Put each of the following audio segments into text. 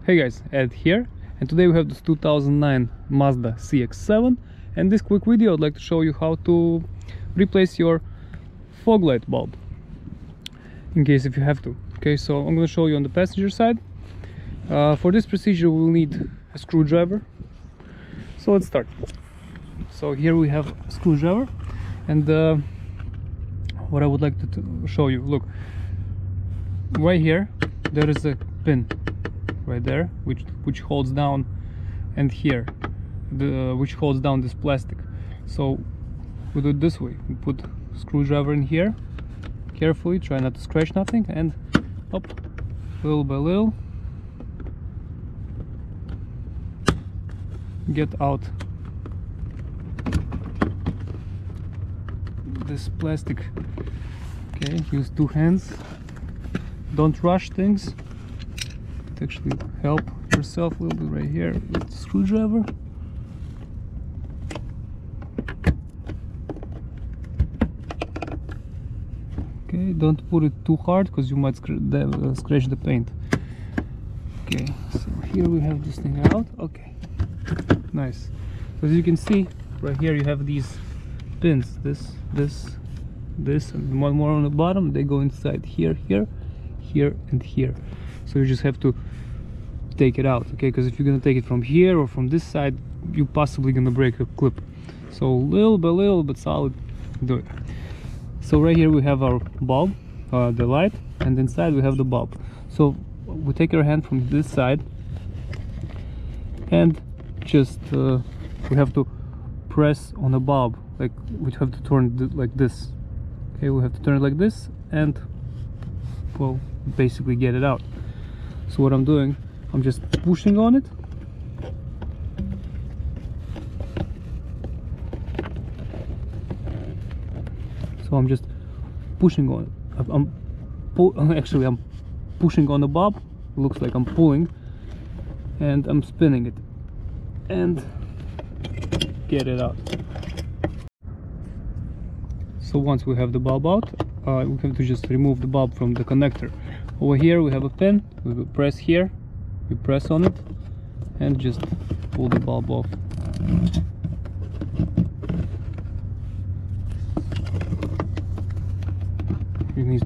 Hey guys, Ed here, and today we have this 2009 Mazda CX7, and this quick video I'd like to show you how to replace your fog light bulb in case if you have to. Okay, so I'm going to show you on the passenger side. For this procedure we'll need a screwdriver, so let's start. So here we have a screwdriver, and what I would like to show you, look, right here there is a pin right there which holds down, and here which holds down this plastic. So we do it this way: we put screwdriver in here carefully, try not to scratch nothing, and up little by little get out this plastic. Okay, use two hands, don't rush things. Actually help yourself a little bit right here with the screwdriver. Okay, don't put it too hard because you might scratch the paint. Okay, so here we have this thing out. Okay, nice. So as you can see right here you have these pins, this and one more on the bottom. They go inside here, and here. So you just have to take it out, okay? Because if you're gonna take it from here or from this side, you're possibly gonna break a clip. So little by little but solid, do it. So right here we have our bulb, the light, and inside we have the bulb. So we take our hand from this side and just we have to press on the bulb, like we have to turn it like this. Okay, we have to turn it like this and, well, basically get it out. So what I'm doing, I'm just pushing on it. So I'm just pushing on it. I'm pushing on the bulb. It looks like I'm pulling, and I'm spinning it and get it out. So once we have the bulb out, we have to just remove the bulb from the connector. Over here we have a pin. We will press here, we press on it, and just pull the bulb off. It needs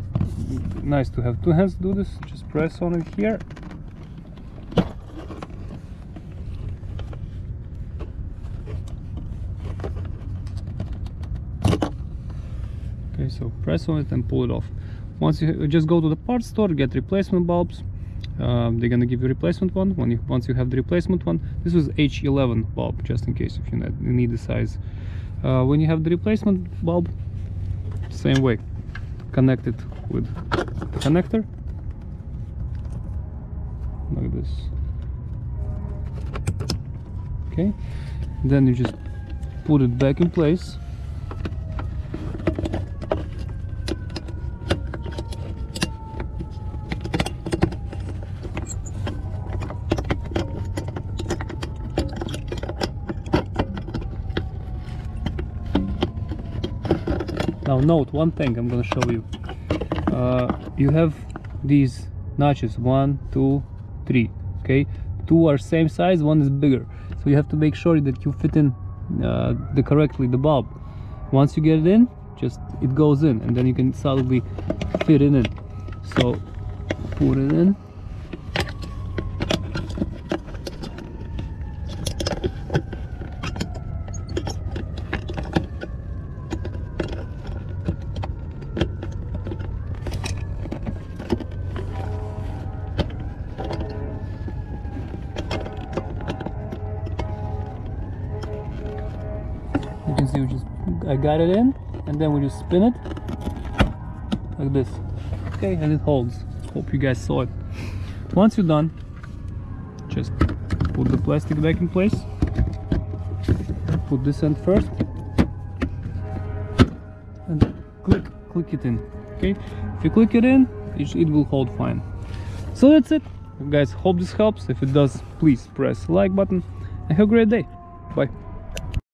nice to have two hands to do this. Just press on it here. Okay, so press on it and pull it off. Once you just go to the parts store, get replacement bulbs. They're gonna give you a replacement one. Once you have the replacement one, this was H11 bulb, just in case if you need the size. When you have the replacement bulb, same way, connect it with the connector like this. Okay, then you just put it back in place. Now note one thing I'm gonna show you. You have these notches, 1, 2, 3. Okay, 2 are same size, 1 is bigger. So you have to make sure that you fit in correctly the bulb. Once you get it in, just it goes in, and then you can solidly fit it in. So put it in. You can see I got it in, and then we just spin it like this. Okay, and it holds. Hope you guys saw it. Once you're done, just put the plastic back in place. Put this end first and click it in. Okay, if you click it in, it will hold fine. So that's it, guys. Hope this helps. If it does, please press the like button and have a great day. Bye.